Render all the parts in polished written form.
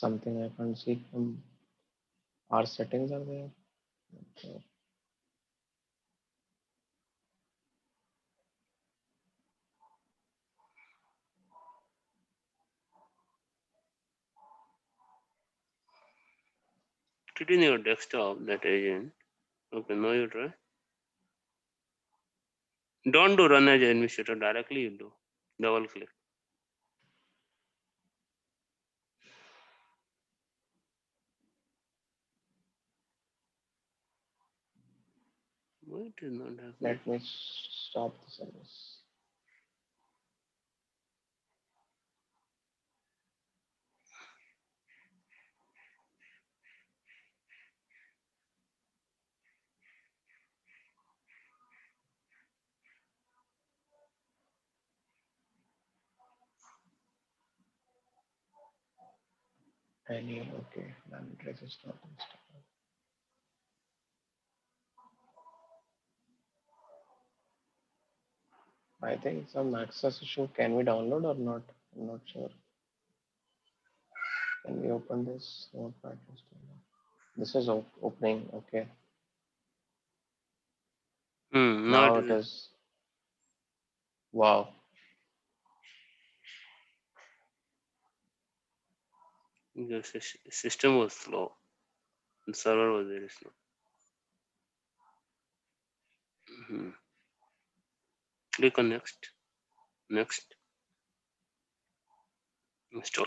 something I can't see. Our settings are there. Okay. Put it in your desktop, that agent. Okay, now you try. Don't do run as administrator directly, you do. Double click. Why it is not happening? Let me stop the service. Okay, then register. I think some access issue. Can we download or not? I'm not sure. Can we open this notepad? This is opening. Okay. Now it is. Wow. The system was slow. The server was very slow. Click on next. Next. Install.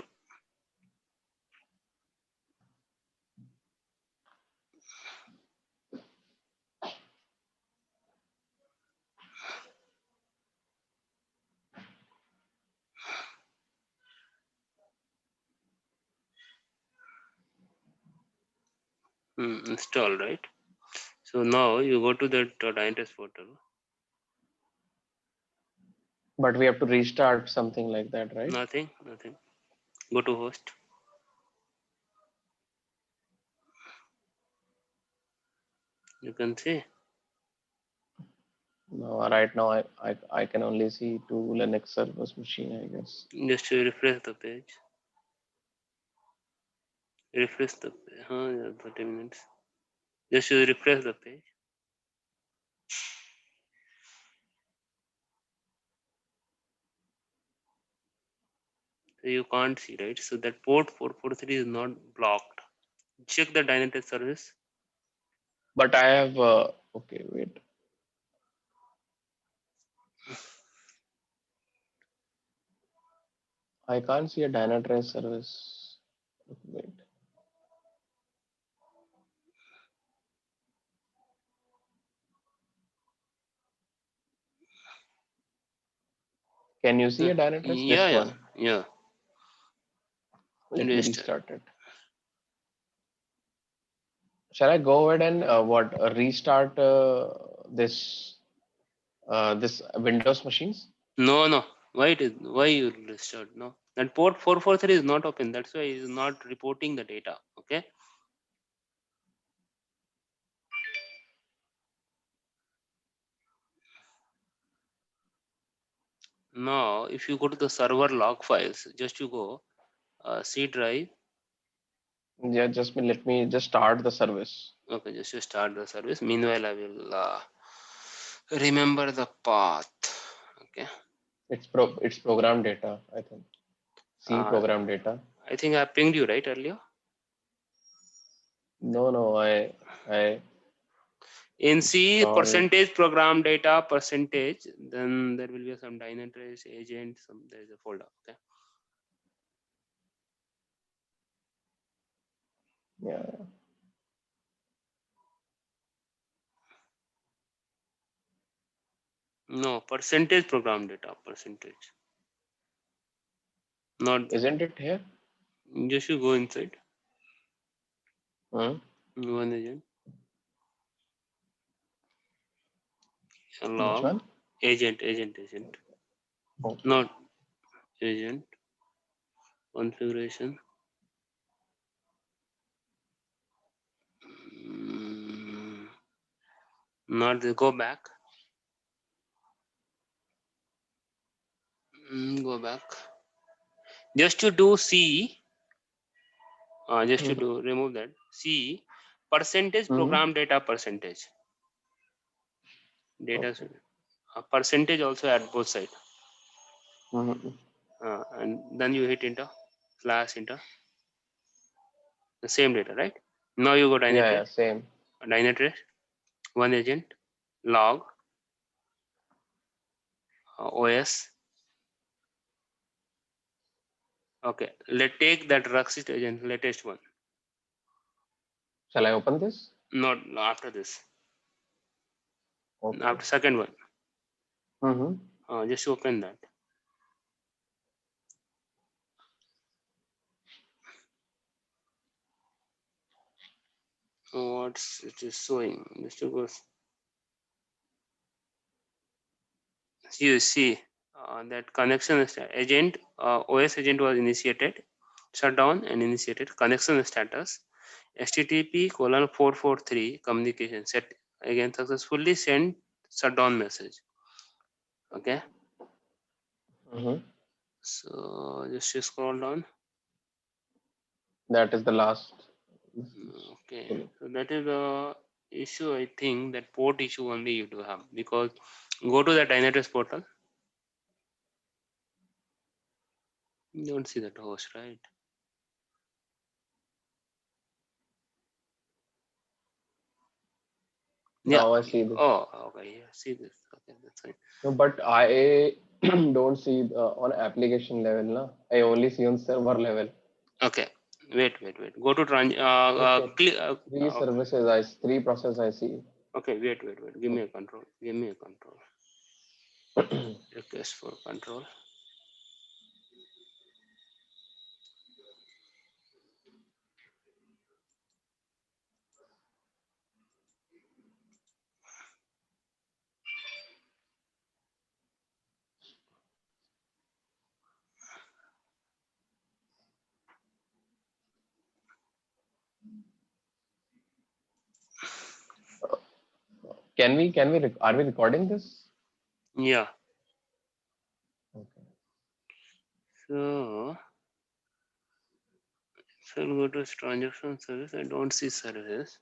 Install, right? So now you go to that Dynatrace portal. But we have to restart something like that, right? Nothing. Go to host. You can see. No, right now I can only see two Linux servers machine, I guess. Just refresh the page. Refresh the page. Yeah, 30 minutes. Just refresh the page. So you can't see, right? So that port 443 is not blocked. Check the Dynatrace service. But I have okay, wait. I can't see a Dynatrace service. Wait. Can you see a Dynatrace? This one. Yeah. Let me restart it. Shall I go ahead and restart this Windows machines? No. Why you restart? No, that port 443 is not open. That's why it is not reporting the data. Okay. Now, if you go to the server log files, just you go C drive. Yeah, let me just start the service. Okay, just to start the service. Meanwhile, I will remember the path. Okay. It's program data, I think. C program data. I think I pinged you right earlier. No, I in C percentage program data percentage, then there will be some Dynatrace agent, there is a folder. Okay. Yeah. No, percentage program data, percentage. Not. Isn't it here? Just you go inside. One agent. Which one? Agent. Oh. Not agent. Configuration. Not the, go back. Go back. Just to do C. just to do remove that. See, percentage program data percentage. Data percentage also at both sides. And then you hit enter, slash enter. The same data, right? Now you go Dynatrace. Yeah, same. Dynatrace, one agent, log, OS. Okay, let's take that Ruxit agent, latest one. Shall I open this? Not after this. Okay. After second one. Just open that. What's it is showing? Just to go. You see that connection agent, OS agent was initiated, shut down and initiated. Connection status HTTP:/443 communication set again successfully sent shutdown message. Okay. So just scroll down. That is the last. Okay, so that is the issue. I think that port issue only you do have, because go to the Dynatrace portal. You don't see that host, right? Now I see this. Oh, okay. Yeah, see this. Okay, that's fine. No, but I don't see on application level. Na? I only see on server level. Okay. Wait. Go to Three services, three process I see. Okay, wait. Give me a control. Request for control. Are we recording this? Yeah. Okay. So I'll go to transaction service. I don't see service.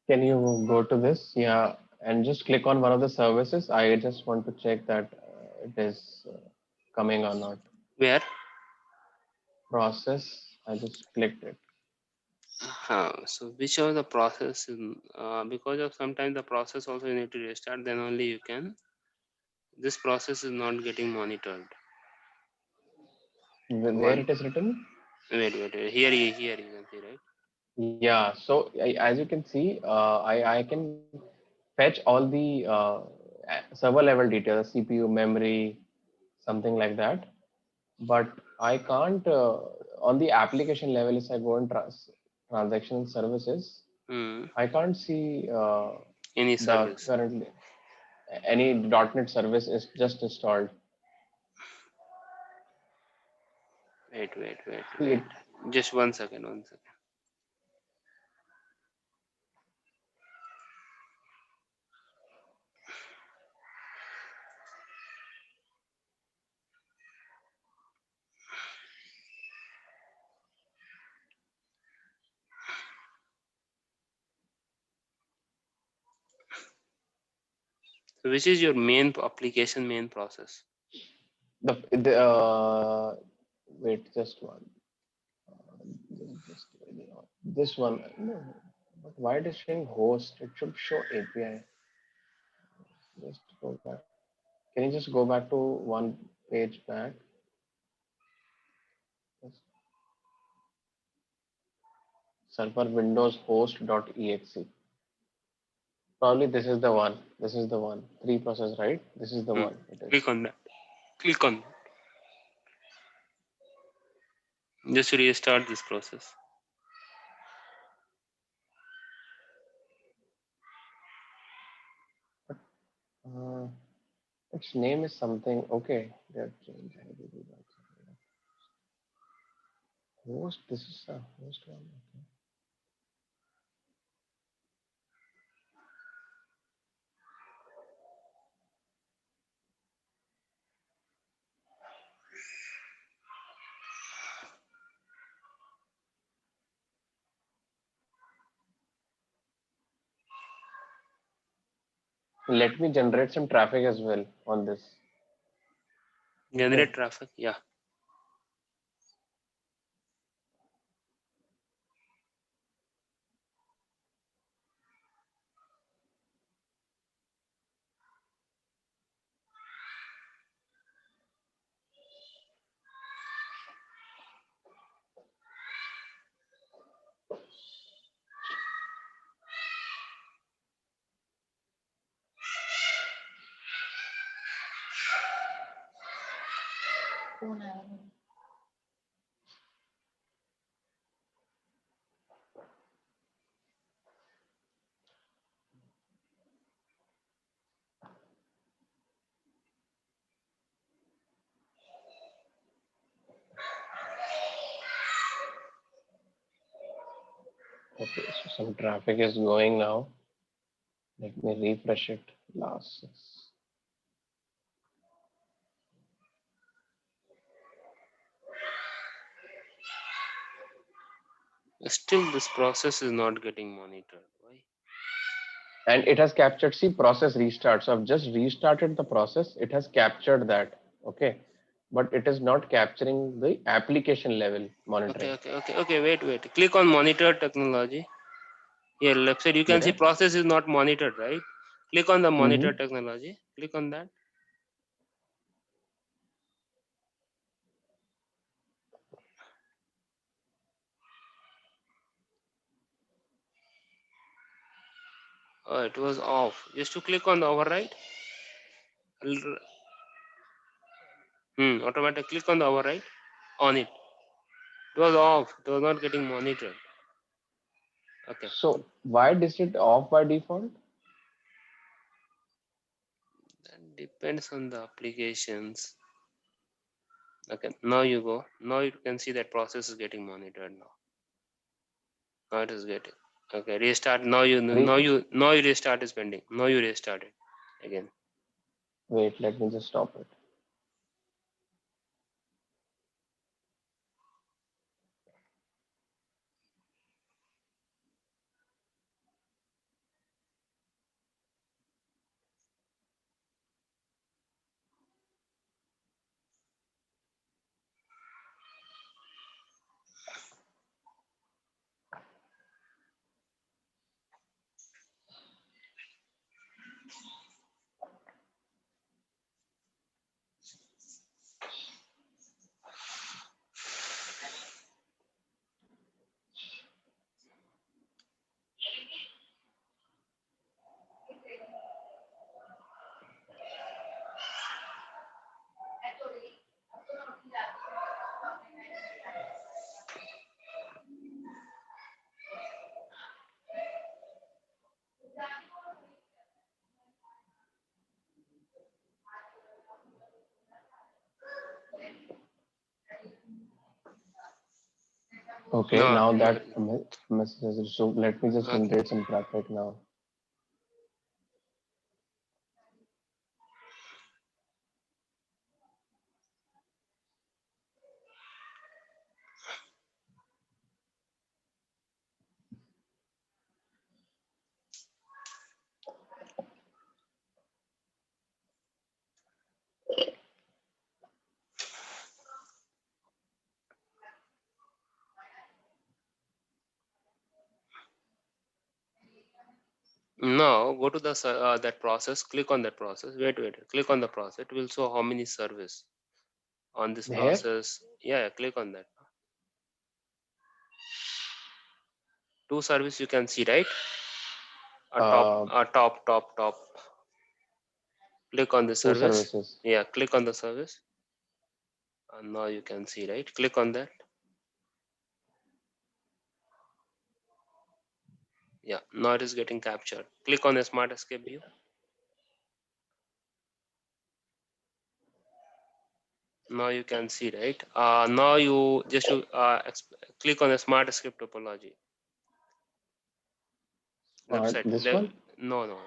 Can you go to this? Yeah, and just click on one of the services. I just want to check that it is coming or not. Where? Process. I just clicked it. So which of the process? Because of sometimes the process also you need to restart. Then only you can. This process is not getting monitored. Where it is written? Wait. Here you can see, right? Yeah. So as you can see, I can fetch all the server level details, CPU, memory, something like that. But I can't on the application level. If I go in transaction services, I can't see any service. Currently any .NET service is just installed. Wait. Just 1 second. which is your main application, main process? Wait, just one. Just this one. No, but why it is showing host? It should show API. Just go back. Can you just go back to one page back? Just server windows host.exe. Probably this is the one. This is the one. Three process, right? This is the one. It is. Click on that. Click on that. Just restart this process. Uh, its name is something. Okay, they have changed. I will do that. Host. This is a host one. Okay. Let me generate some traffic as well on this. Generate Okay. traffic. Yeah. Okay. So some traffic is going now. Let me refresh it. Last six. Still, this process is not getting monitored. Why? And it has captured. See, process restart. So I've just restarted the process. It has captured that. Okay. But it is not capturing the application level monitoring. Okay. Wait. Click on monitor technology. Here, left side, you can see Where? process is not monitored, right? Click on the monitor Mm-hmm. technology. Click on that. Oh, it was off. Just to click on the override. Automatic. Click on the override. On it. It was off. It was not getting monitored. Okay. So why is it off by default? That depends on the applications. Okay. Now you go. Now you can see that process is getting monitored now. Now it is getting. Okay. Restart. Re- Now you restart is pending. Now you restart it again. Wait, let me just stop it. Okay, No. now No. that message is so let me just Okay. generate some traffic now. Now go to the that process, click on that process. Wait, click on the process. It will show how many service on this Here, process. Yeah, click on that. Two service you can see, right? uh, Top. Click on the two service. services. Yeah, click on the service. And now you can see, right? Click on that. Yeah, now it is getting captured. Click on the Smart Escape view. Now you can see, right? Now you just click on the Smart Escape topology. Left side. This one? No.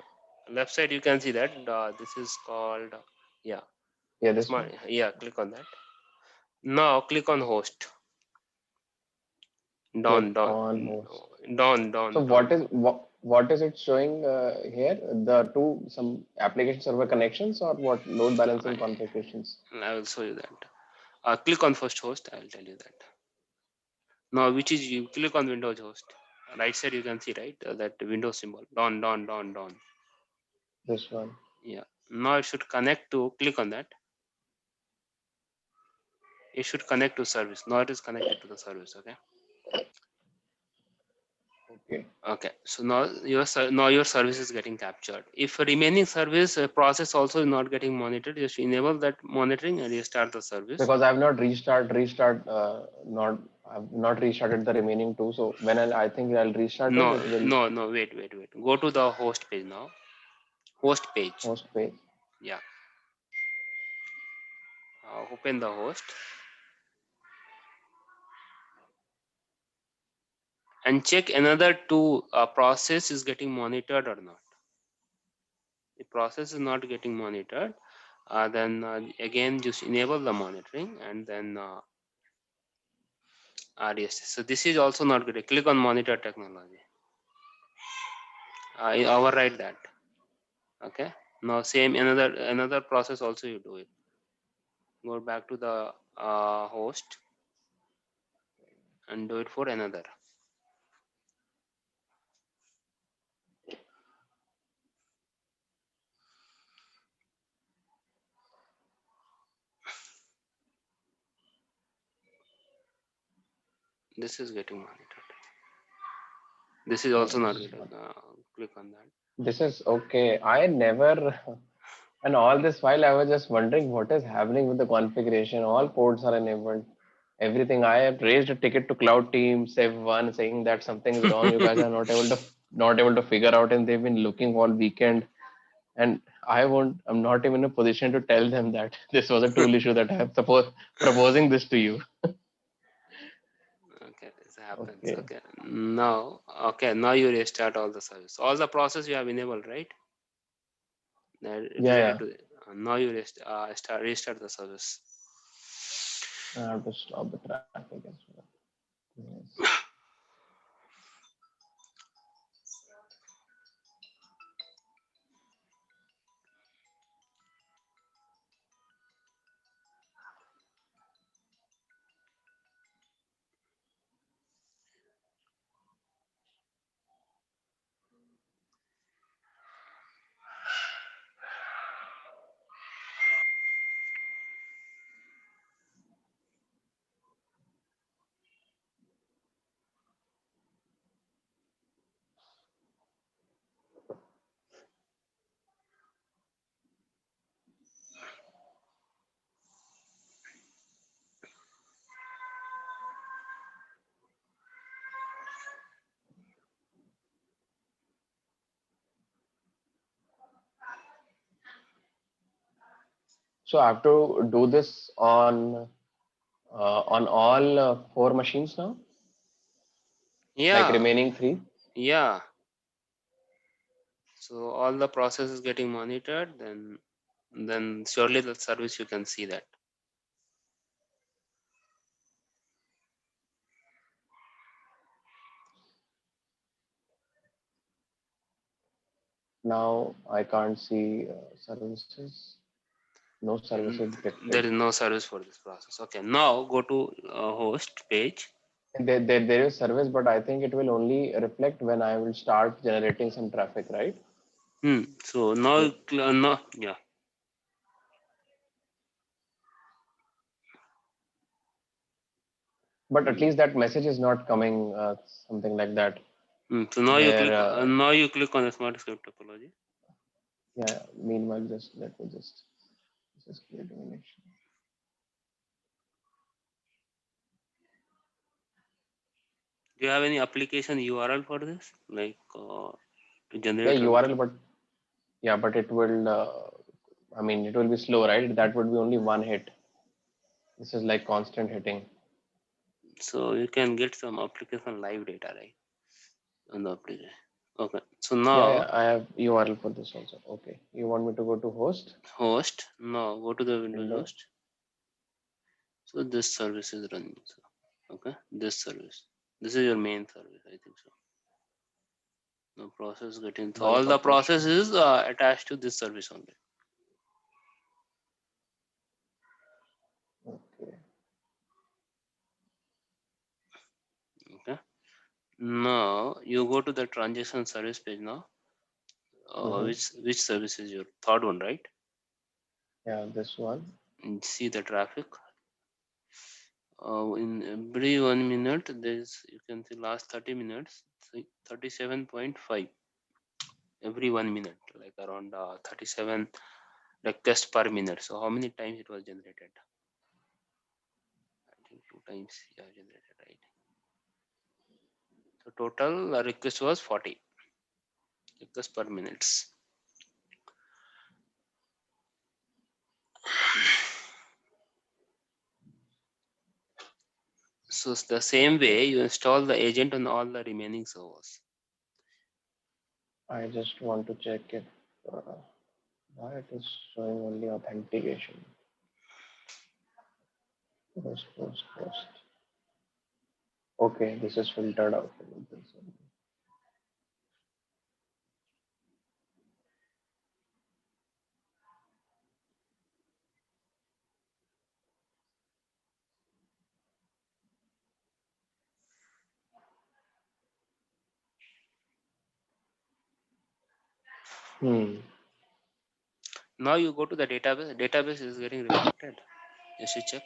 Left side you can see that this is called yeah, Yeah, this smart. one. Yeah, click on that. Now click on host. Click Down, on host. So down. what is it showing here? The some application server connections or what load balancing I, configurations? I will show you that. Click on first host. I will tell you that. Now, which is you click on Windows host. Right side you can see, right, that Windows symbol. Down. This one. Yeah. Now it should connect to. Click on that. It should connect to service. Now it is connected to the service. Okay. Okay. Okay. So now your service is getting captured. If a remaining service process also is not getting monitored, just enable that monitoring and restart the service. Because I've not I've not restarted the remaining two. So when I think I'll restart it, No, it will no. Wait. Go to the host page now. Host page. host page. Yeah. Open the host and check another two process is getting monitored or not. The process is not getting monitored, then again just enable the monitoring and then RDS. So this is also not good. Click on monitor technology. Override that. Okay. Now same another process also you do it. Go back to the host and do it for another. This is getting monitored. This is also not This is good. Click on that. this is okay. I never and all this while I was just wondering what is happening with the configuration. All ports are enabled. Everything. I have raised a ticket to Cloud Team Sev1 saying that something is wrong. You guys are not able to figure out, and they've been looking all weekend. And I'm not even in a position to tell them that this was a tool issue that I am proposing this to you. Okay, this happens. Okay. Okay, now you restart all the service. All the process you have enabled, right? That it is ready Yeah. to. Now you restart the service. I have to stop the traffic as well. Yes. So I have to do this on all four machines now, like Yeah, remaining three. yeah. So all the process is getting monitored. Then surely the service you can see that. Now I can't see services. No services detected. There is no service for this process. Okay, now go to host page. There is service, but I think it will only reflect when I will start generating some traffic, right? So now, So, now, yeah. but at least that message is not coming, something like that, So now you where, click. Now you click on the smart script topology. yeah. Meanwhile, just let me just create an connection. Do you have any application URL for this, like to Yeah, generate URL, runtime? but yeah, but it will. I mean, it will be slow, right? That would be only one hit. This is like constant hitting. So you can get some application live data, right, on the application. Okay. So Yeah, now yeah, I have URL for this also. Okay, you want me to go to host host. Now go to the Windows window? host. So this service is running. So okay, this service. This is your main service, I think so. No process getting. So all Bulk the operation. process is attached to this service only. Okay. Okay. Now you go to the transaction service page now. Mm-hmm. Which service is your third one, right? Yeah, this one. And see the traffic. In every 1 minute, there's you can see last 30 minutes, 37.5 every 1 minute, like around 37 requests per minute. So how many times it was generated? I think 2 times, yeah, generated, right? So total request was 40 requests per minutes. So it's the same Okay. way you install the agent on all the remaining servers. I just want to check if why it is showing only authentication. Post. Okay, this is filtered out. Hmm. Now you go to the database. Database is getting reflected. Just you check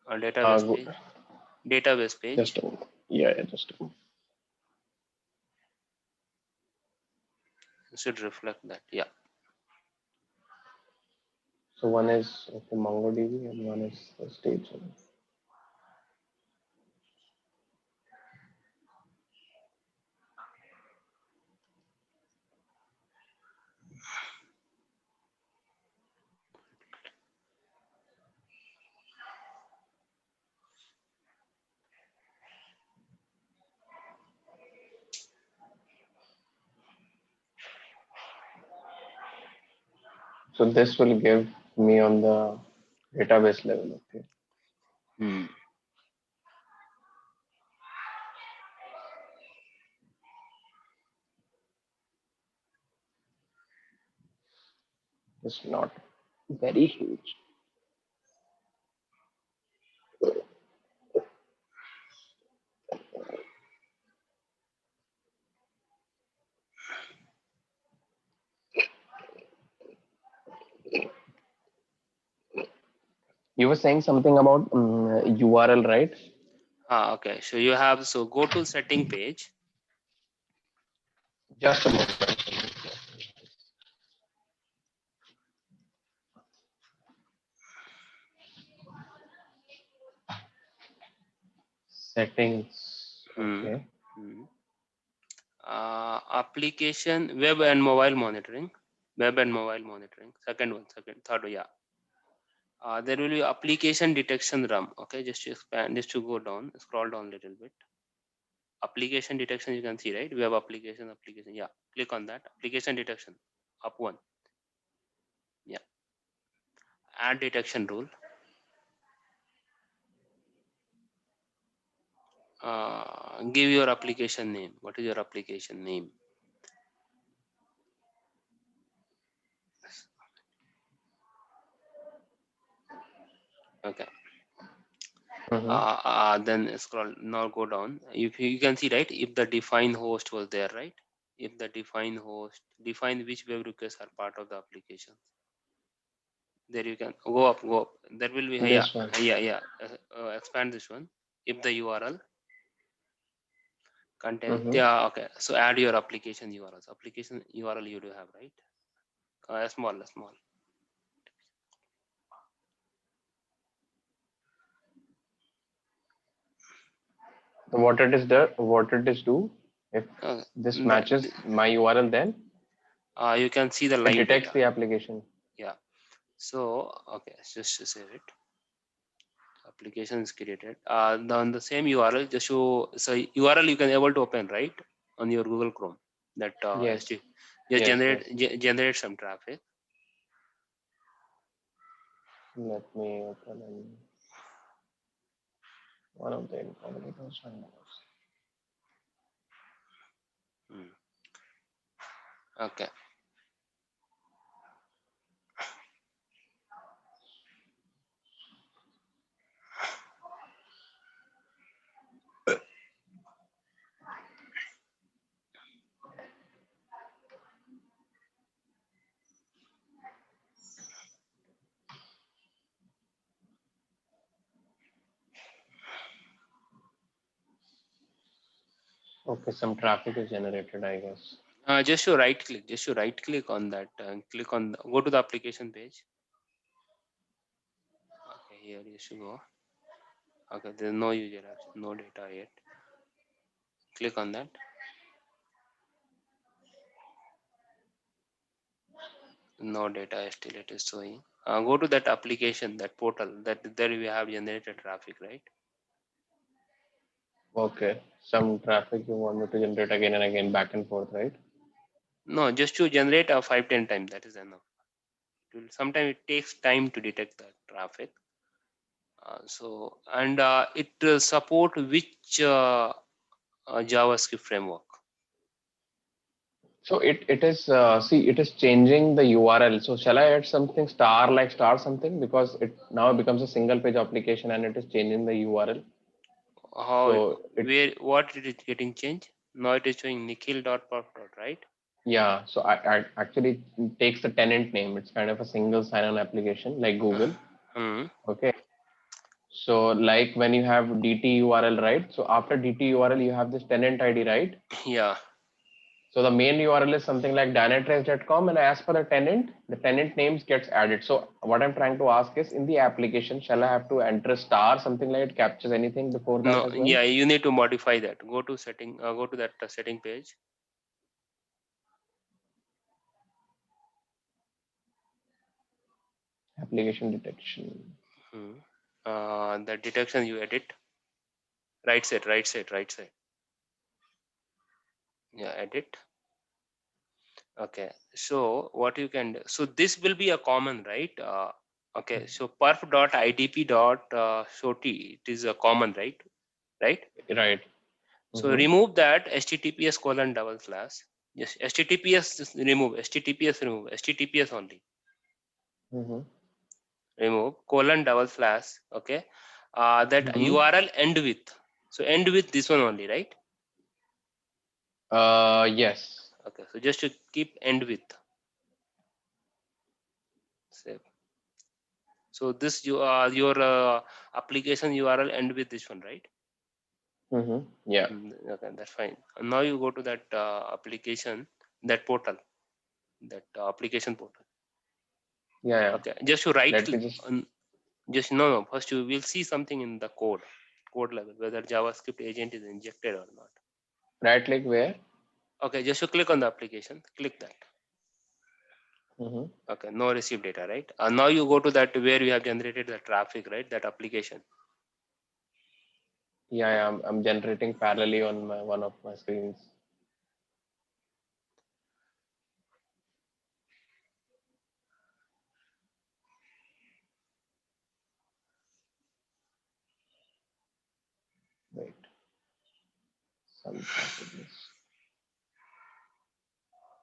on database Go, page. Database page. just a moment. Yeah, just a moment. It should reflect that. Yeah. So one is okay, MongoDB and one is the stage. So this will give me on the database level. Okay. Hmm. It's not very huge. You were saying something about URL, right? Okay. So you have, so go to setting page. Just a moment. Settings. Hmm. Okay. Hmm. Application web and mobile monitoring. Web and mobile monitoring. Third one, yeah. There will be application detection RAM. Okay, just to expand, just to go down, scroll down a little bit. Application detection, you can see, right? Web application. Yeah, click on that. Application detection, up one. Yeah, add detection rule. Give your application name. What is your application name? Okay. Then scroll, now go down. If you can see, right, if the define host was there, right, if the define host define which web requests are part of the application, there you can go up, there will be, This one. expand this one. If the URL content, Mm-hmm. yeah, okay, so add your application URLs, application URL you do have, right, small. What it is the what it is do if this matches my URL, then you can see the it live detects data. the application. Yeah, so okay, just to save it, application is created. On the same URL, just show, so URL you can able to open, right, on your Google Chrome. That Yes. just Yes. generate some traffic. Let me open one of the incognito channels. Okay. Okay, some traffic is generated, I guess. Just to right click on that and click on go to the application page. Okay, here you should go. Okay, there's no user action, no data yet. Click on that. No data still it is showing. Go to that application, that portal, that there we have generated traffic, right? Okay, some traffic you want me to generate again and again, back and forth, right? No, just to generate a 5-10 times, that is enough. Sometimes it takes time to detect the traffic. So and it support which JavaScript framework? So it is see, it is changing the URL. So shall I add something star, like star something, because it now becomes a single page application and it is changing the URL. How, So where, what it is getting changed? Now it is showing nikhil.pub, right? yeah, so I actually takes the tenant name. It's kind of a single sign-on application like Google. Okay. So like when you have DT URL, right? So after DT URL, you have this tenant ID, right? Yeah. So the main URL is something like dynatrace.com, and as per the tenant names gets added. So what I'm trying to ask is, in the application, shall I have to enter star, something like it captures anything before that No, as well? yeah, you need to modify that. Go to setting, go to that setting page. Application detection. The detection you edit. Right side. Yeah, edit. Okay, so what you can do, so this will be a common, right? Okay, so perf.idp.shorty, it is a common, right? Right. So remove that https colon double slash. Yes, https https only. Remove colon double slash. Okay, that URL end with. So end with this one only, right? Yes. Okay, so just to keep end with. Save. So this your application URL end with this one, right? Yeah. Okay, that's fine. Now you go to that application, that portal, that application portal. Yeah. Okay, just to right Let me click on, just no. First you will see something in the code level, whether JavaScript agent is injected or not. Right click where? Okay, just to click on the application, click that. Okay, no receive data, right? Now you go to that where you have generated the traffic, right? That application. Yeah, I'm generating parallelly on one of my screens. Wait. Some traffic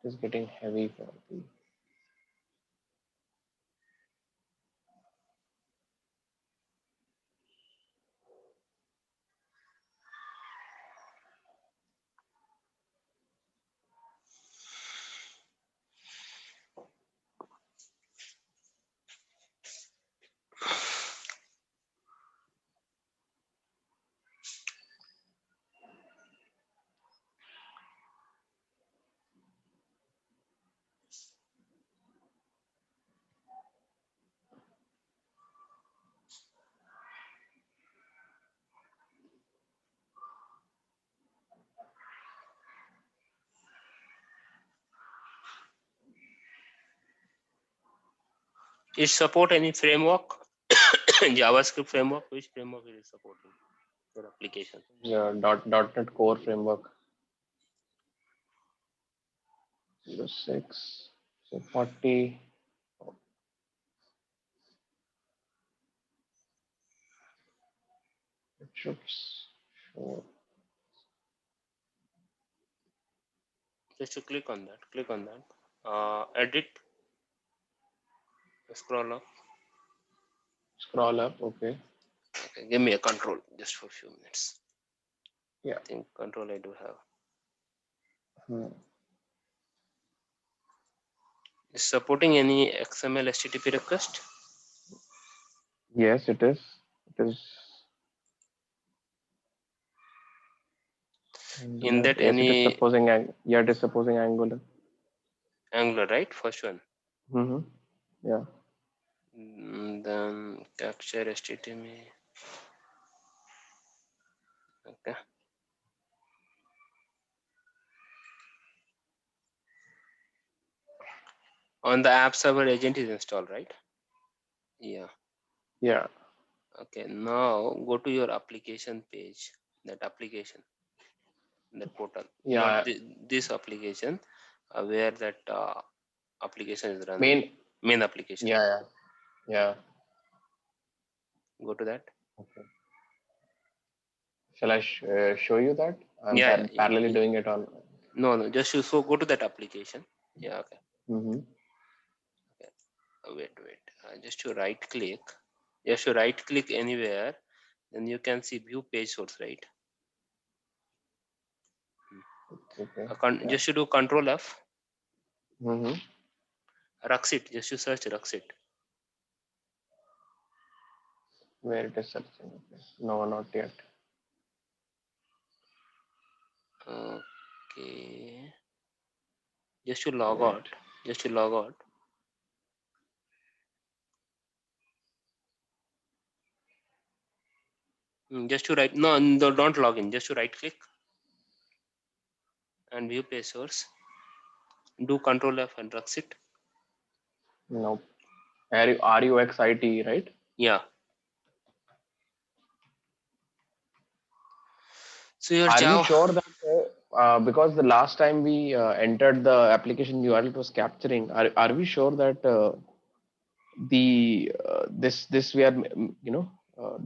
is getting heavy for the. It support any framework? JavaScript framework? Which framework it is supporting your application? Yeah, .NET Core Framework 06. So 40. It should show. Just to click on that. Click on that. Edit. Scroll up. Scroll up. Okay. Okay, give me a control just for a few minutes. Yeah. I think control I do have. Is supporting any XML HTTP request? Yes, it is. It is. In that Yes, it is any supposing. Yeah, it is supposing Angular. Angular, right? First one. Mm-hmm. Yeah. Then capture HTTP. Okay. On the app server agent is installed, right? Yeah. Yeah. Okay. Now go to your application page. That application, that portal, not Yeah. this application, where that application is running. Main. Main application. Yeah. Yeah. Yeah. Go to that. Okay. Shall I show you that? I'm Yeah. parallelly doing it on. No. Just so go to that application. Yeah. Okay. Mm-hmm. Wait. Just to right click. Just to right click anywhere, then you can see view page source, right? Okay. Yeah. Just to do Control F. Mm-hmm. Ruxit. Just to search Ruxit. Where it is searching. Okay. No, not yet. Okay. Just to log Wait. out. Just to log out. Just to right. No, don't log in. Just to right click and view page source. Do Control F and Ruxit. No. RUXIT, right? Yeah. So your Are we Java. sure that because the last time we entered the application URL it was capturing, are we sure that this we are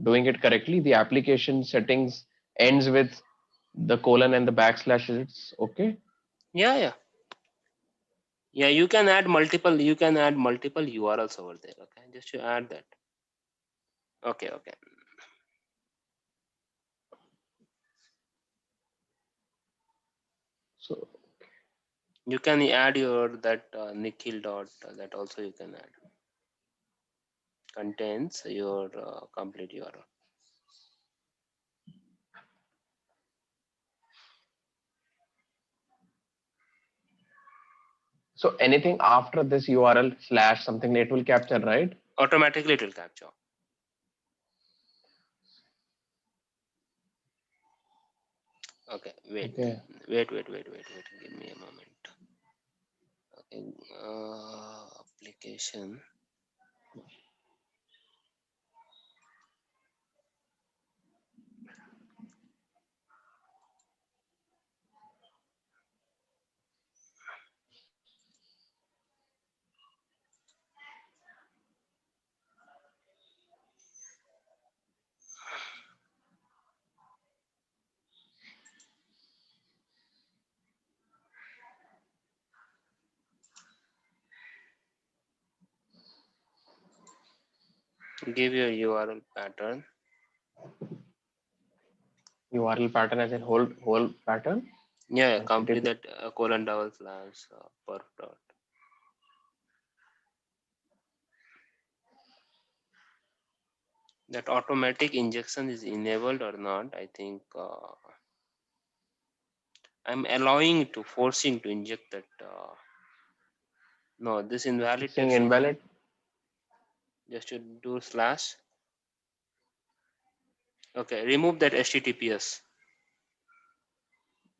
doing it correctly? The application settings ends with the colon and the backslash. It's okay. Yeah. You can add multiple. You can add multiple URLs over there. Okay. Just to add that. Okay. So You can add your that Nikhil dot. That also you can add. Contains your complete URL. so anything after this URL slash something it will capture, right? Automatically it will capture. Okay, wait. Okay. Give me a moment. Okay, application. Give your URL pattern. URL pattern as in whole pattern. Yeah, complete HTTP. that colon double slash perf dot. That automatic injection is enabled or not? I think I'm allowing to forcing to inject that. No, this invalid It's saying text. invalid. Just to do slash. Okay, remove that HTTPS.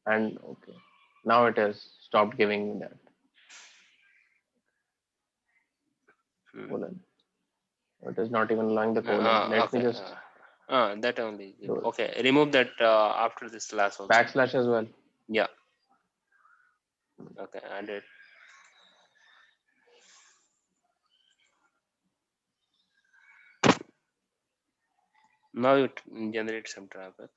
And okay, now it has stopped giving me that colon. It is not even allowing the colon. Let me Okay. just That only. do it. Okay. Remove that after this slash also. Backslash as well. Yeah. Okay. Add it. Now it generates some traffic.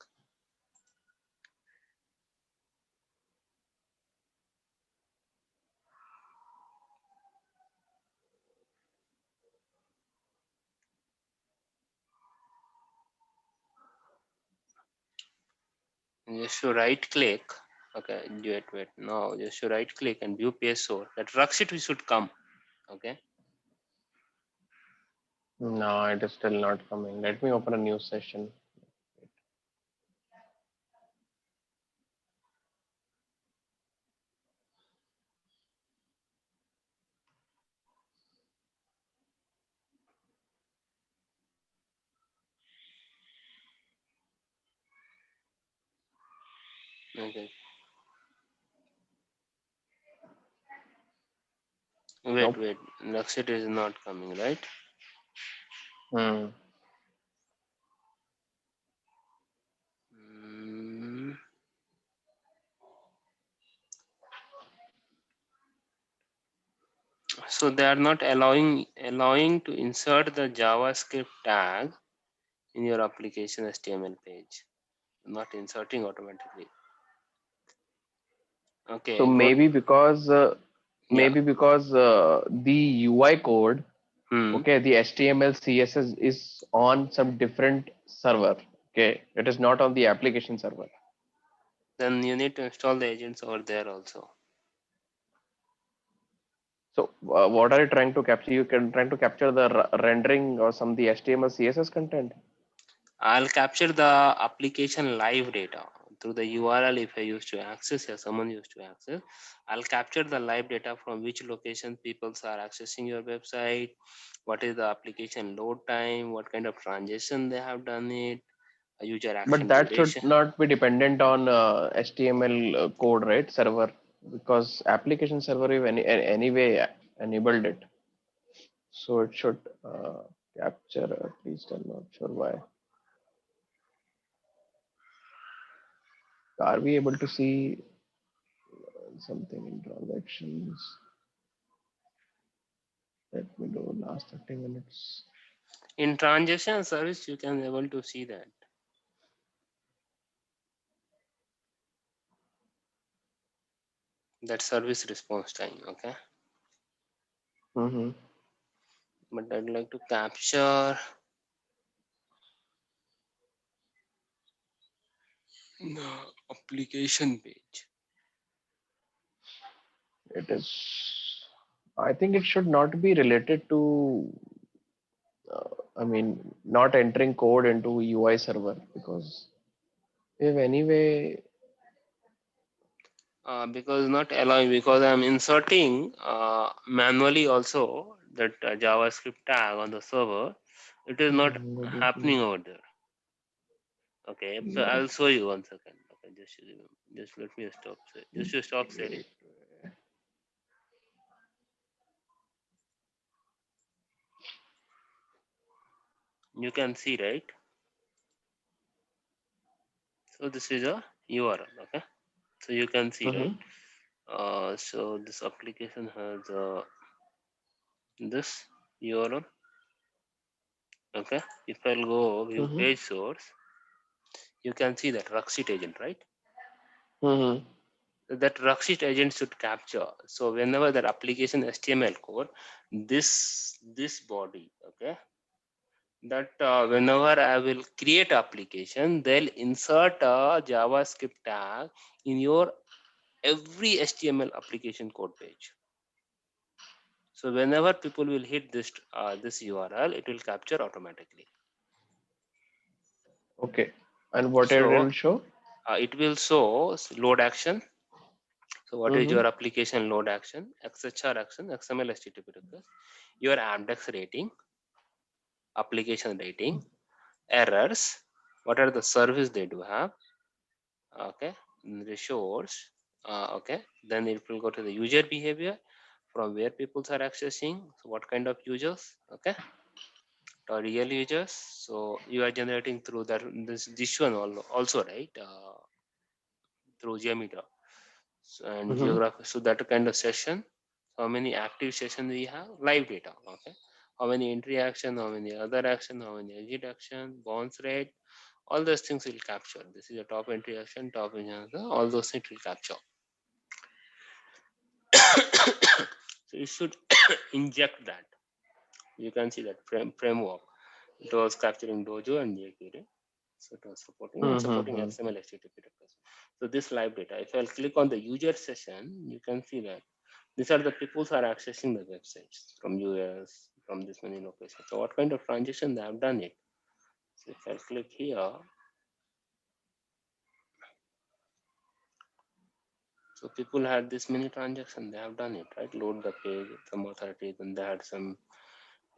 Just to right click. Okay. Wait. Now just to right click and view page source. That Ruxit should come. Okay. No, it is still not coming. Let me open a new session. Okay. Nope. Wait. Ruxit is not coming, right? Hmm. Mm, So they are not allowing to insert the JavaScript tag in your application HTML page. Not inserting automatically. So Okay, go. maybe because Yeah. the UI code, Hmm. okay, the HTML CSS is on some different server. Okay, it is not on the application server. Then you need to install the agents over there also. So what are you trying to capture? You can trying to capture the rendering or some the HTML CSS content. I'll capture the application live data through the URL if I used to access or someone used to access. I'll capture the live data from which location people are accessing your website, what is the application load time, what kind of transaction they have done it, a user But action that should duration. not be dependent on HTML code, right? Server, because application server you anyway enabled it, so it should capture. At least I'm not sure why. Are we able to see something in transactions? Let me do last 30 minutes. In transaction service, you can able to see that service response time. Okay, Mm-hmm. but I'd like to capture the application page. It is. I think it should not be related to. I mean, not entering code into UI server because if anyway. Because not allowing, because I'm inserting manually also that JavaScript tag on the server. It is not MongoDB. happening over there. Okay, but Not I'll show you 1 second. Okay, just let me stop. Just to stop sharing. gateway. You can see, right? So this is a URL. Okay, so you can see, right? Mm-hmm. So this application has this URL. Okay, if I'll go view Mm-hmm. page source, you can see that Ruxit agent, right? Mm-hmm. That Ruxit agent should capture. So whenever that application HTML code, this body, okay, that whenever I will create application, they'll insert a JavaScript tag in your every HTML application code page. So whenever people will hit this URL, it will capture automatically. Okay. And what it So will show? it will show load action. So what is Mm-hmm. your application load action, XHR action, XML HTTP request, your Amdex rating, application rating, errors, what are the service they do have, okay, resource, okay, then it will go to the user behavior from where people are accessing, so what kind of users, okay, real users. So you are generating through that this one also, right? Through Geometer and Mm-hmm. geography. So that kind of session, how many active sessions we have, live data. Okay, how many entry action, how many other action, how many exit action, bounce rate, all those things will capture. This is a top entry action, top engine, all those things will capture. So you should inject that. You can see that framework. It was capturing Dojo and jQuery. So it was supporting and supporting Mm-hmm. XML HTTP request. So this live data, if I'll click on the user session, you can see that these are the people who are accessing the websites from US, from this many locations. So what kind of transaction they have done it. So if I click here, so people had this many transactions, they have done it, right? Load the page, some authority, then they had some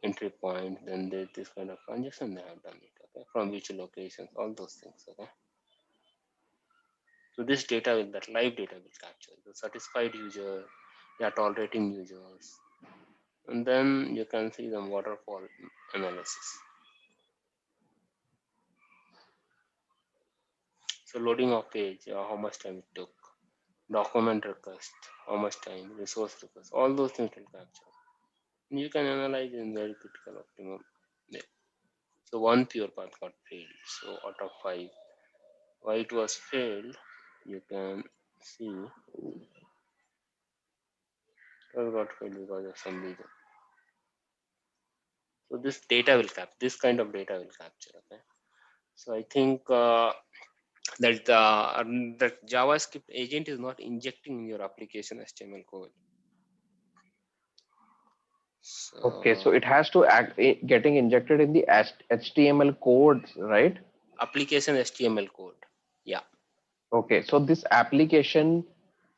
entry point, then they this kind of transaction they have done it, okay? From which locations, all those things, okay? So this data will, that live data will capture the satisfied user, they are tolerating users, and then you can see the waterfall analysis. So loading of page, how much time it took, document request, how much time, resource request, all those things will capture. And you can analyze in very critical optimum. Yeah. So one pure path got failed. So out of 5, why it was failed, you can see it got failed because of some reason. So this data will capture, this kind of data will capture. Okay. So I think that JavaScript agent is not injecting in your application HTML code. Okay, so So it has to getting injected in the HTML codes, right? application HTML code. Yeah. Okay, so this application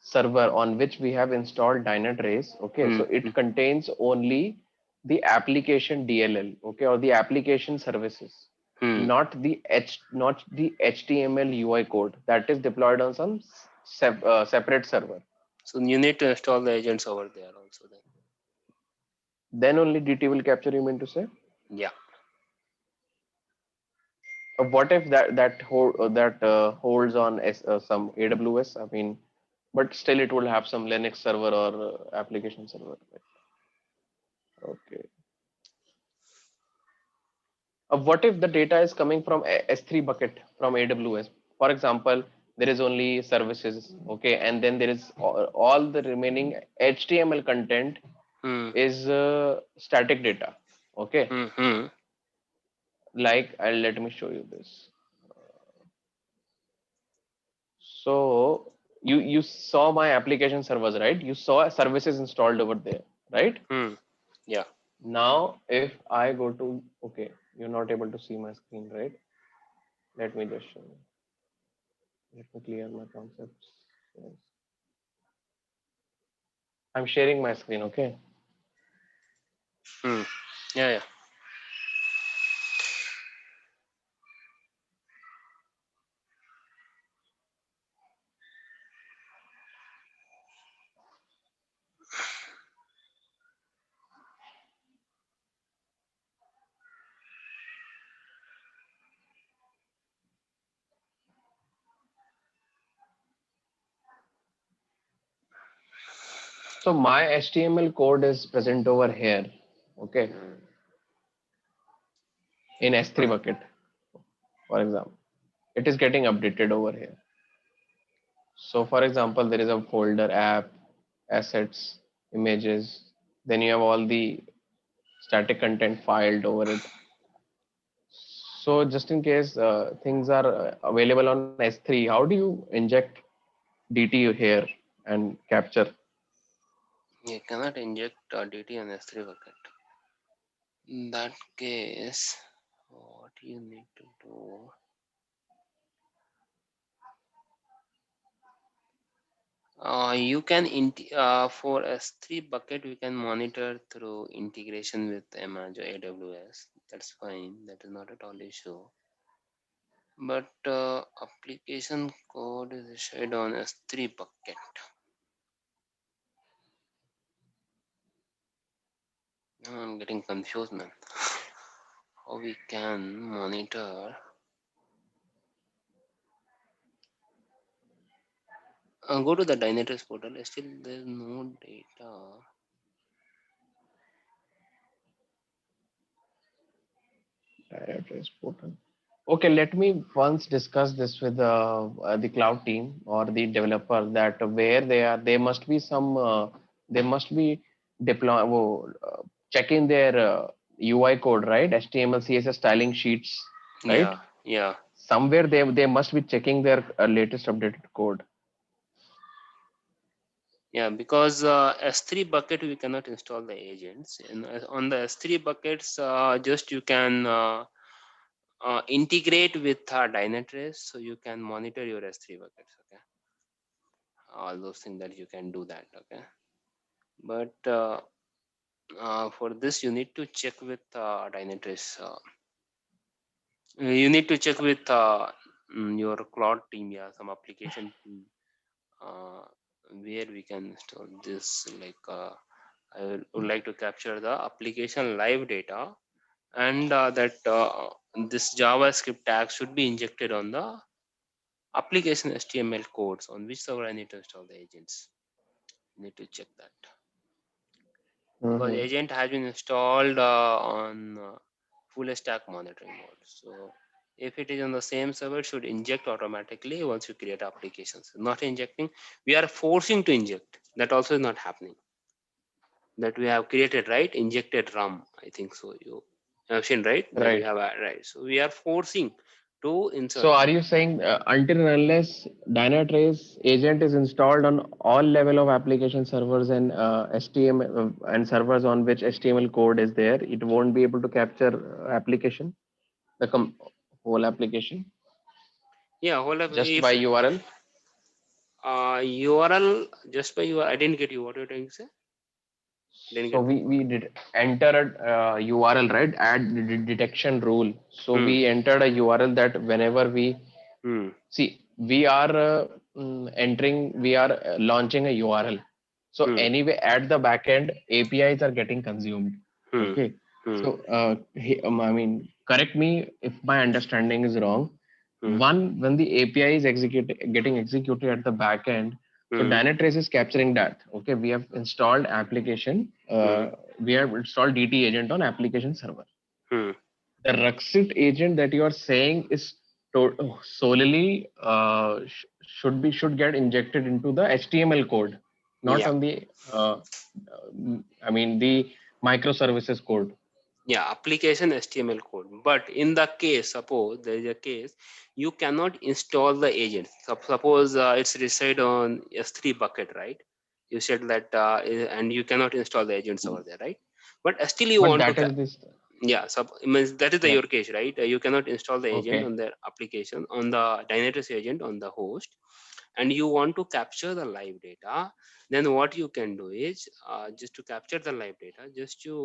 server on which we have installed Dynatrace, okay, Hmm. so it contains only the application DLL, okay, or the application services, Hmm. not the HTML UI code that is deployed on some separate server. So you need to install the agents over there also then. Then only DT will capture. You mean to say? Yeah. What if that holds on some AWS? I mean, but still it will have some Linux server or application server. Okay. What if the data is coming from S3 bucket from AWS? For example, there is only services, okay, and then there is all the remaining HTML content Hmm. is static data, okay. Hmm. Hmm. Like, let me show you this. So you saw my application servers, right? You saw services installed over there, right? Hmm. Yeah. Now, if I go to, okay, you're not able to see my screen, right? Let me just show you. Let me clear my concepts. Yes. I'm sharing my screen, okay? Hmm. Yeah. Yeah. So my HTML code is present over here, okay, in S3 bucket, for example. It is getting updated over here. So for example, there is a folder app, assets, images, then you have all the static content filed over it. So just in case things are available on S3, how do you inject DT here and capture? You cannot inject DT on S3 bucket. In that case, what you need to do, you can for S3 bucket we can monitor through integration with Amazon AWS. That's fine. That is not at all issue. But application code is shared on S3 bucket. I'm getting confused, man. how we can monitor. Go to the Dynatrace portal. Still, there's no data. Dynatrace portal. Okay, let me once discuss this with the cloud team or the developer that where they are, there must be some, they must be checking their UI code, right? HTML, CSS styling sheets, right? Yeah, yeah, Somewhere they must be checking their latest updated code. yeah. Because S3 bucket we cannot install the agents, and on the S3 buckets, just you can integrate with Dynatrace, so you can monitor your S3 buckets. Okay, all those things that you can do that. Okay, but for this you need to check with Dynatrace. You need to check with your cloud team, yeah, some application team, uh, where we can install this. Like would like to capture the application live data, and that this JavaScript tag should be injected on the application HTML codes on which server I need to install the agents. Need to check that because Mm-hmm. agent has been installed on full stack monitoring mode. So if it is on the same server, it should inject automatically once you create applications. Not injecting, we are forcing to inject. That also is not happening. That we have created, right? Injected RAM, I think so. You have seen, right? That we Right. have, right? So we are forcing to So insert. are you saying until and unless Dynatrace agent is installed on all level of application servers and HTML and servers on which HTML code is there, it won't be able to capture application, the whole application Yeah, hold up. just If by URL? URL just by URL, I didn't get you. What you're trying to say? Didn't So get that. we did enter a URL, right? Add detection rule. So Hmm. we entered a URL that whenever we Hmm. see, we are we are launching a URL. So Hmm. anyway, at the back end, APIs are getting consumed. Hmm. Okay. Hmm. So, I mean, correct me if my understanding is wrong. Hmm. One, when the API is getting executed at the back end, so Hmm. Dynatrace is capturing that. Okay, we have installed application. Hmm. We have installed DT agent on application server. Hmm. The Ruxit agent that you are saying is solely should get injected into the HTML code, not Yeah. on the I mean the microservices code. Yeah. Application HTML code. But in the case, suppose there is a case, you cannot install the agent. Suppose it's reside on S3 bucket, right? You said that, and you cannot install the agents over there, right? But still you But want to. that is this. Yeah, means that is the Yeah. your case, right? You cannot install the agent Okay. on the application on the Dynatrace agent on the host, and you want to capture the live data. Then what you can do is, just to capture the live data, just you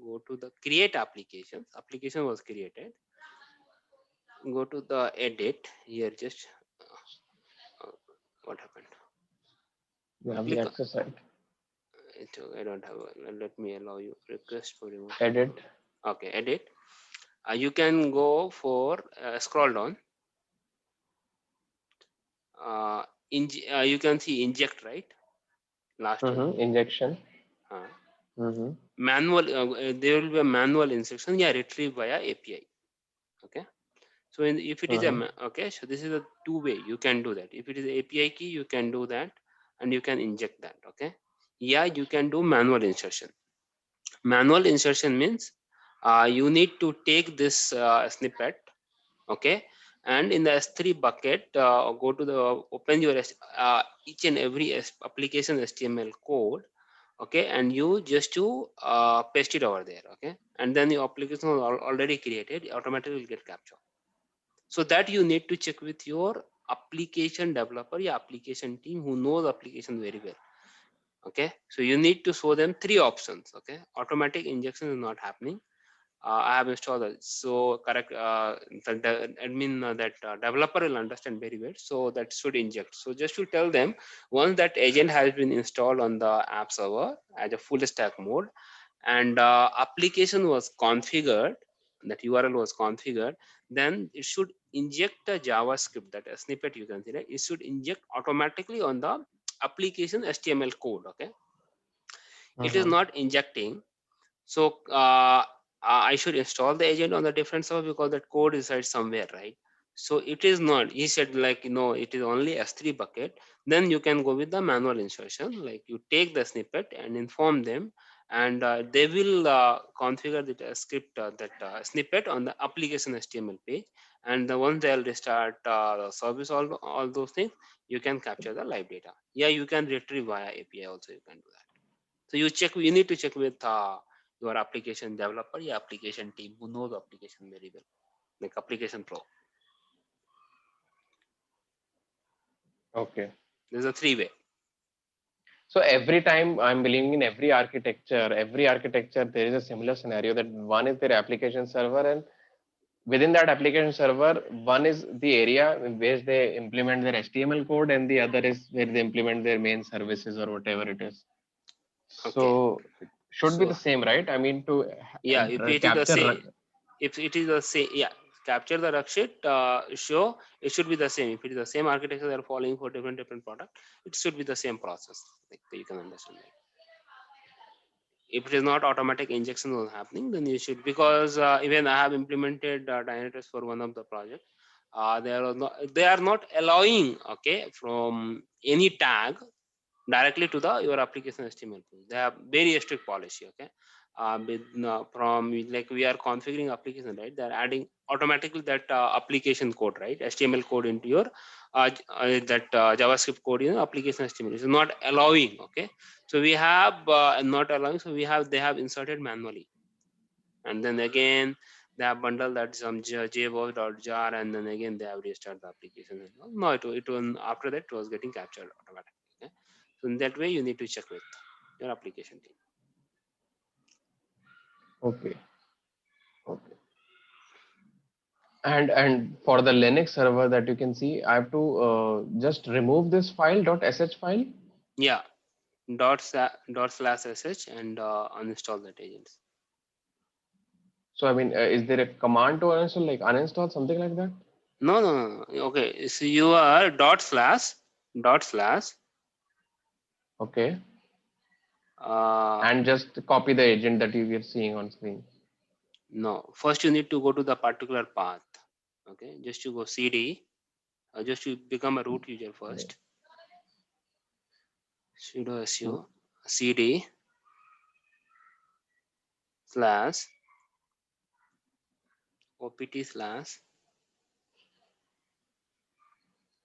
go to the create applications. Application was created. Go to the edit here. Just uh, what happened? You have the Click. access right. I don't have. Let me allow you request for remote. Edit. Okay, edit. You can go for scroll down. uh, you can see inject, right? Last one. Injection. uh, Mm-hmm. Manual, there will be a manual instruction, yeah, retrieve via API. Okay, so if it is a Mm-hmm. okay, so this is a two way you can do that. If it is API key, you can do that, and you can inject that. Okay, yeah, you can do manual insertion. Manual insertion means you need to take this snippet. Okay, and in the S3 bucket, go to the open your each and every application HTML code. Okay, and you just to paste it over there. Okay, and then your application is already created, automatically will get captured. So that you need to check with your application developer, your application team who knows application very well. Okay, so you need to show them three options. Okay, automatic injection is not happening. I have installed it. So correct, the admin, that developer will understand very well. So that should inject. So just to tell them, once that agent has been installed on the app server as a full stack mode, and application was configured, that URL was configured, then it should inject a JavaScript, that a snippet you can see, right? It should inject automatically on the application HTML code. Okay, it is not injecting. So I should install the agent on the different server because that code resides somewhere, right? So it is not. He said like, it is only S3 bucket. Then you can go with the manual insertion. Like you take the snippet and inform them, and they will configure the script, that snippet on the application HTML page. And the once they'll restart the service, all those things, you can capture the live data. Yeah, you can retrieve via API also. You can do that. So you need to check with your application developer, your application team who know the application very well, like application pro. Okay. There's a 3-way. So every time I'm believing in every architecture there is a similar scenario that one is their application server, and within that application server, one is the area where they implement their HTML code, and the other is where they implement their main services or whatever it is. Okay. So it should be So the same, right? I mean, to yeah, if it is the capture. same, yeah, capture the Rakshit show, it should be the same. If it is the same architecture they are following for different product, it should be the same process. Like you can understand that. If it is not automatic injection was happening, then you should, because even I have implemented Dynatrace for one of the project. They are not allowing, okay, from any tag directly to the your application HTML page. They have very strict policy. Okay, from like we are configuring application, right? They are adding automatically that application code, right? HTML code into your that JavaScript code in application HTML. It's not allowing. Okay, so we have not allowing. So they have inserted manually, and then again they have bundled that some jboss.jar, and then again they have restarted the application. No, it was after that it was getting captured automatically. Okay? So in that way, you need to check with your application team. Okay. Okay. And for the Linux server that you can see, I have to just remove this file .sh file. Yeah, /sh and uninstall that agents. So I mean, is there a command to uninstall, like uninstall something like that? No. Okay, so you are // Okay. And just copy the agent that you are seeing on screen. no. First, you need to go to the particular path. Okay, just to go cd, just to become a root user first. Sudo su cd / opt /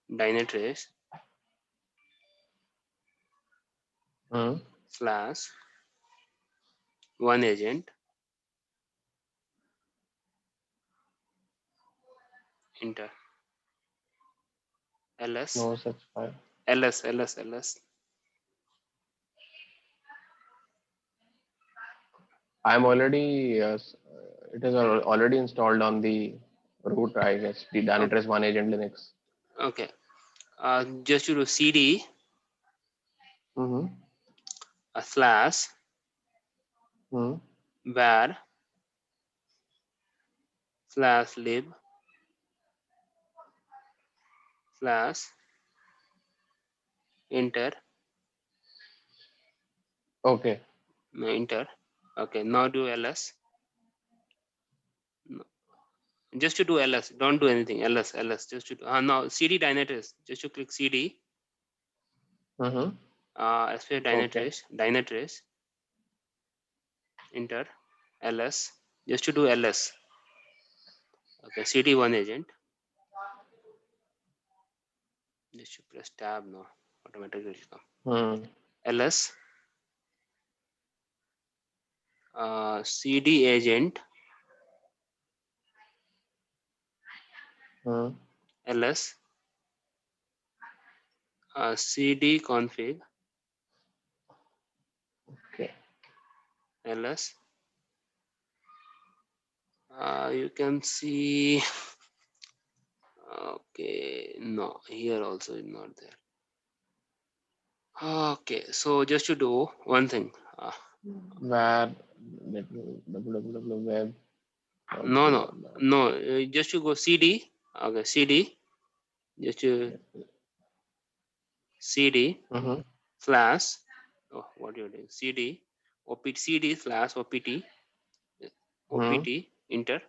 Dynatrace / one agent, enter ls No such file. ls. I'm already, it is already installed on the root, I guess, the Dynatrace One Agent Linux. Okay, just to do cd / var / lib / enter. Okay. Enter. Okay, now do ls. No. Just to do ls, don't do anything. ls just to now cd Dynatrace, just to click cd space Dynatrace, enter ls, just to do ls. Okay, cd one agent, just to press tab now, automatically will come. ls cd agent ls cd config Okay. ls. You can see. Okay, no, here also is not there. Okay, so just to do one thing. Where web. No. Just you go CD. Okay, CD. Just you CD Mm-hmm. slash. Oh, what you're doing? CD. OPT CD slash OPT. Mm-hmm. OPT enter.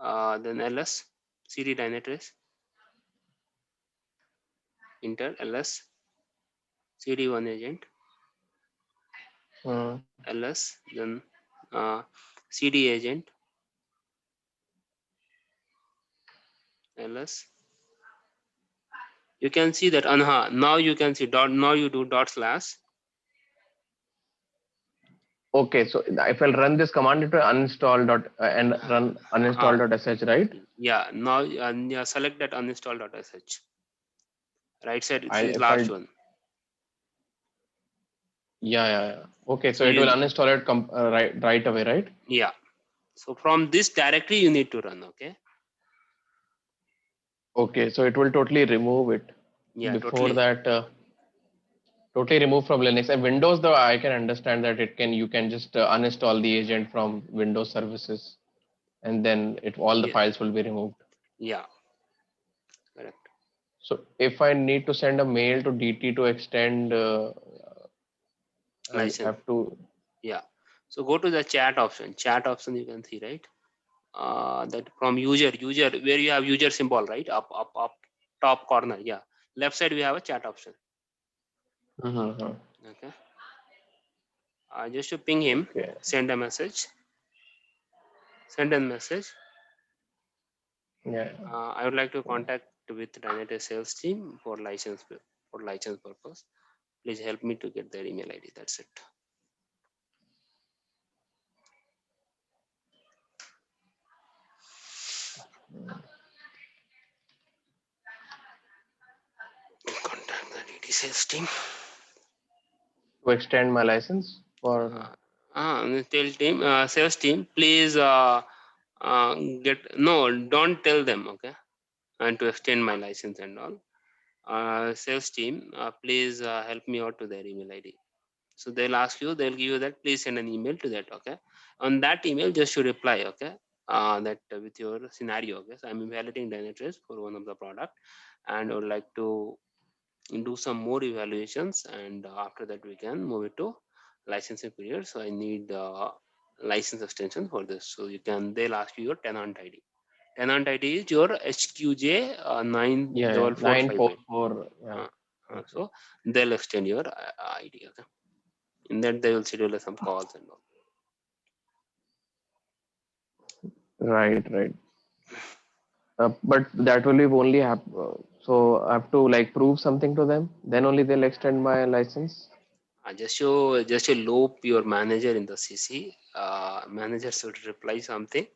Then ls CD Dynatrace enter ls CD1 agent Mm-hmm. ls then CD agent ls. You can see that now you can see dot, now you do dot slash. Okay, so if I'll run this command, it will uninstall dot and run uninstall dot sh, right? Yeah, now yeah, select that uninstall.sh. Right side, it's the If last I'll, one. yeah. Okay, So so it will you, uninstall it right away, right? yeah. So from this directory you need to run, okay? Okay, so it will totally remove it. Yeah, Before totally. that, totally remove from Linux. And Windows, though, I can understand that you can just uninstall the agent from Windows services, and then all the Yeah, files will be removed. yeah, correct. So if I need to send a mail to DT to extend, I License. have to. Yeah. So go to the chat option. Chat option you can see, right? That from user where you have user symbol, right? Up, top corner. Yeah. Left side we have a chat option. Mhm. Okay. Just to ping him, Okay. send a message. Send a message. Yeah. I would like to contact with Dynatrace sales team for license purpose. Please help me to get their email ID. That's it. Contact the DD sales team. To extend my license for. Tell team sales team, please get don't tell them, okay, and to extend my license and all. Sales team, please help me out to their email ID. So they'll ask you, they'll give you that, please send an email to that, okay. On that email just you reply, okay, that with your scenario, okay. So I'm evaluating Dynatrace for one of the product and I would like to do some more evaluations, and after that we can move it to licensing period. So I need license extension for this. So you can, they'll ask you your tenant ID. Tenant ID is your HQJ Yeah, 94458. 944. Yeah. Okay. So they'll extend your ID, okay. In that they will schedule some calls and all. Right. But that will be only so I have to like prove something to them. Then only they'll extend my license. Just you loop your manager in the CC. Manager should reply something,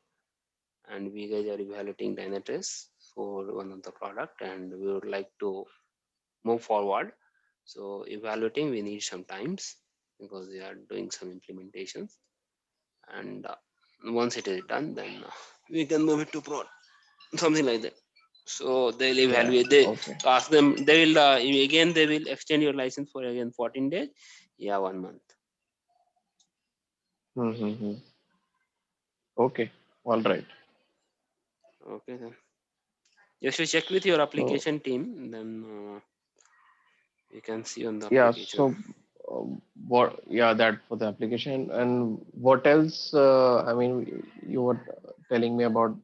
and we guys are evaluating Dynatrace for one of the product, and we would like to move forward. So evaluating we need some times because we are doing some implementations, and once it is done, then we can move it to prod, something like that. So they'll Yeah. evaluate. They Okay. ask them. They will again. They will extend your license for again 14 days. Yeah, 1 month. Mm-hmm. Okay. All right. Okay then. Just to check with your So application team, then you can see on the yeah. application. So what? Yeah, that for the application. And what else? I mean, you were telling me about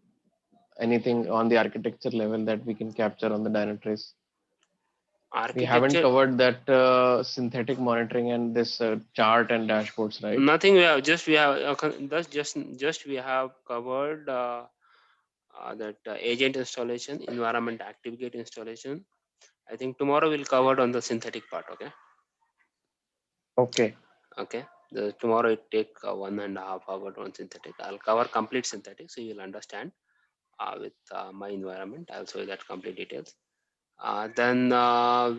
anything on the architecture level that we can capture on the Dynatrace. We haven't Architecture, covered that synthetic monitoring and this chart and dashboards, right? nothing. We have we have covered that agent installation, environment activate installation. I think tomorrow we'll cover on the synthetic part. Okay. Okay. Okay. Tomorrow it take 1.5 hours on synthetic. I'll cover complete synthetic, so you'll understand with my environment. I'll show you that complete details. Then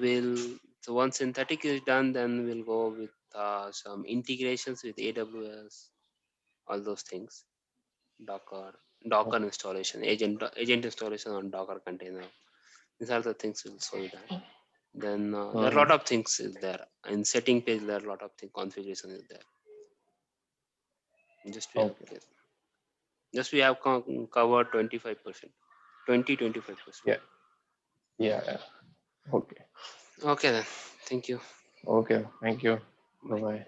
we'll so once synthetic is done, then we'll go with some integrations with AWS, all those things. Docker, Docker installation, agent installation on Docker container. These are the things we'll show you that. Then there are a lot Mhm. of things is there in setting page. There are a lot of things configuration is there. Just we have Okay. just we have covered 25%, 20-25%. Yeah. Yeah. Okay. Okay then. Thank you. Okay. Thank you. Bye Bye. bye.